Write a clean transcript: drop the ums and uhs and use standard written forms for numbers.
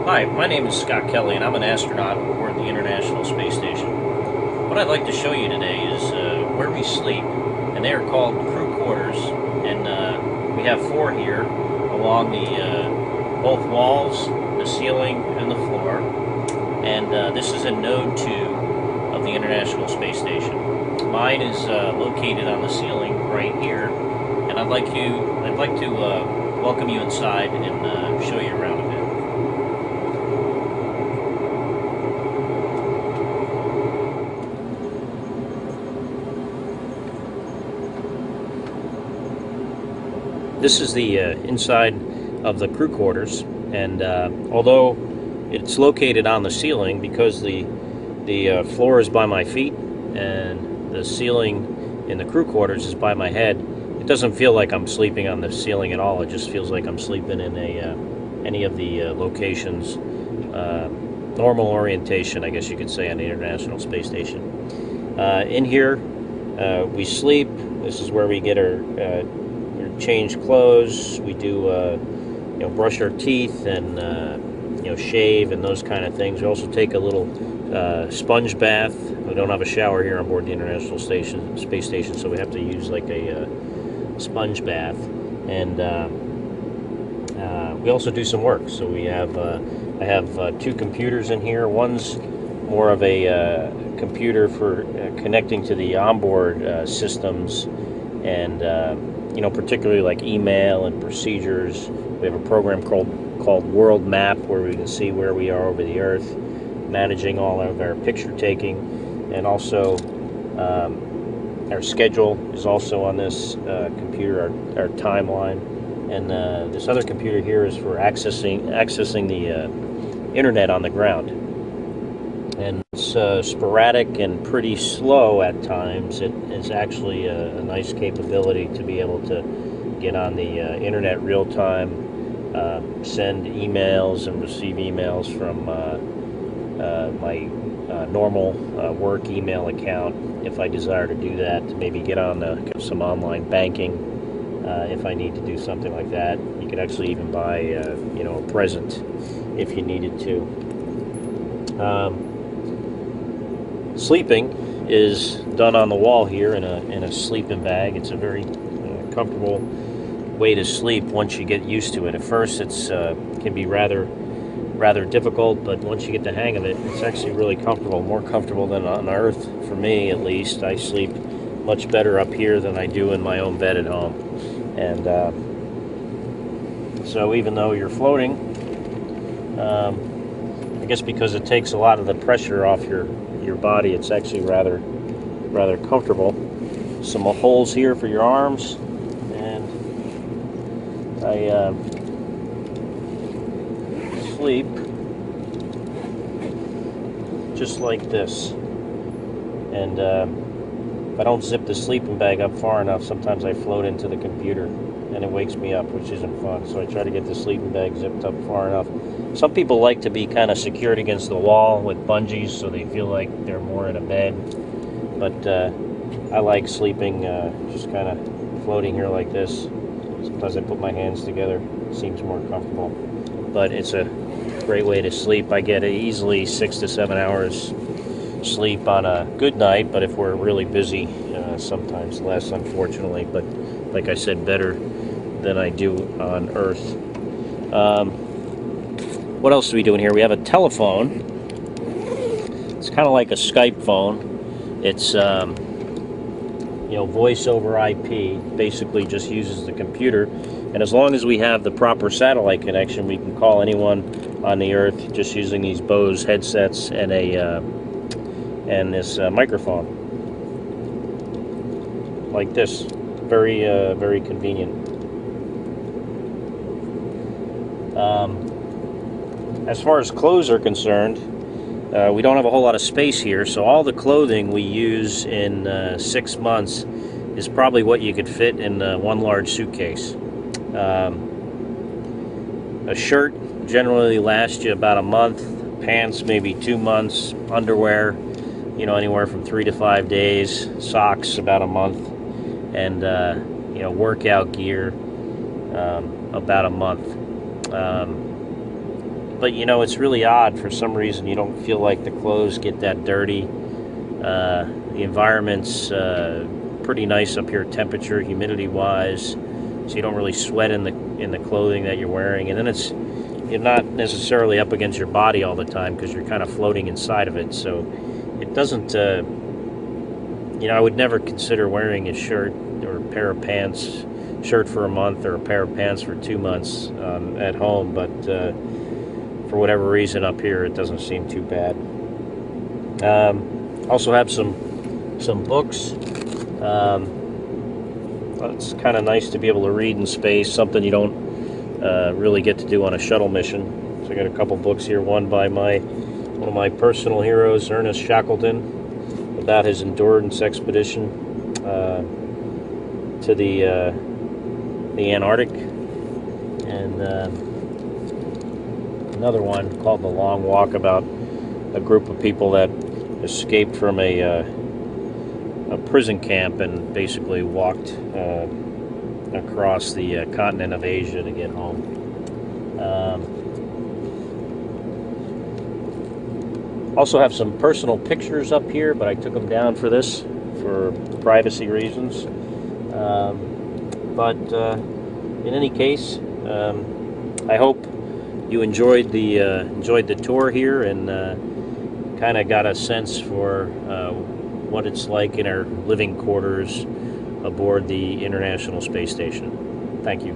Hi, my name is Scott Kelly, and I'm an astronaut aboard the International Space Station. What I'd like to show you today is where we sleep, and they are called crew quarters. And we have four here along the both walls, the ceiling, and the floor. And this is in Node 2 of the International Space Station. Mine is located on the ceiling right here, and I'd like to welcome you inside and show you around a bit. This is the inside of the crew quarters, and although it's located on the ceiling, because the floor is by my feet and the ceiling in the crew quarters is by my head, it doesn't feel like I'm sleeping on the ceiling at all. It just feels like I'm sleeping in any of the locations, normal orientation, I guess you could say, on the International Space Station. In here, we sleep. This is where we get our change clothes. We do brush our teeth and shave and those kind of things. We also take a little sponge bath. We don't have a shower here on board the International Space Station, so we have to use like a sponge bath. And we also do some work. So we have I have two computers in here. One's more of a computer for connecting to the onboard systems, and particularly like email and procedures. We have a program called World Map, where we can see where we are over the Earth, managing all of our picture taking, and also our schedule is also on this computer, our timeline. And this other computer here is for accessing the internet on the ground. And it's sporadic and pretty slow at times. It is actually a nice capability to be able to get on the internet real time, send emails and receive emails from my normal work email account if I desire to do that, to maybe get on some online banking if I need to do something like that. You could actually even buy a present if you needed to. Sleeping is done on the wall here in a sleeping bag. It's a very comfortable way to sleep once you get used to it. At first, it's can be rather difficult, but once you get the hang of it, it's actually really comfortable. More comfortable than on Earth, for me at least. I sleep much better up here than I do in my own bed at home. And so even though you're floating, I guess because it takes a lot of the pressure off your body, it's actually rather comfortable. Some holes here for your arms, and I sleep just like this. And if I don't zip the sleeping bag up far enough, sometimes I float into the computer and it wakes me up, which isn't fun. So I try to get the sleeping bag zipped up far enough. Some people like to be kind of secured against the wall with bungees, so they feel like they're more in a bed. But I like sleeping just kind of floating here like this. Sometimes I put my hands together. It seems more comfortable. But it's a great way to sleep. I get easily 6 to 7 hours sleep on a good night, but if we're really busy, sometimes less, unfortunately. But like I said, better than I do on Earth. What else do we do in here? We have a telephone. It's kind of like a Skype phone. It's voice over IP. Basically, just uses the computer. And as long as we have the proper satellite connection, we can call anyone on the Earth just using these Bose headsets and this microphone, like this. Very very convenient. As far as clothes are concerned, we don't have a whole lot of space here, so all the clothing we use in 6 months is probably what you could fit in one large suitcase. A shirt generally lasts you about a month, pants maybe 2 months, underwear, anywhere from 3 to 5 days, socks about a month, and workout gear about a month. But you know, it's really odd. For some reason, you don't feel like the clothes get that dirty. The environment's pretty nice up here, temperature, humidity-wise, so you don't really sweat in the clothing that you're wearing. And then you're not necessarily up against your body all the time because you're kind of floating inside of it. So it doesn't. I would never consider wearing a shirt or a pair of pants, shirt for a month or a pair of pants for 2 months at home, but for whatever reason up here it doesn't seem too bad. Also have some books. It's kind of nice to be able to read in space, something you don't really get to do on a shuttle mission. So I got a couple books here, one by one of my personal heroes, Ernest Shackleton, about his endurance expedition to the Antarctic, and another one called The Long Walk, about a group of people that escaped from a prison camp and basically walked across the continent of Asia to get home. Also have some personal pictures up here, but I took them down for this for privacy reasons. But in any case, I hope you enjoyed the tour here and kind of got a sense for what it's like in our living quarters aboard the International Space Station. Thank you.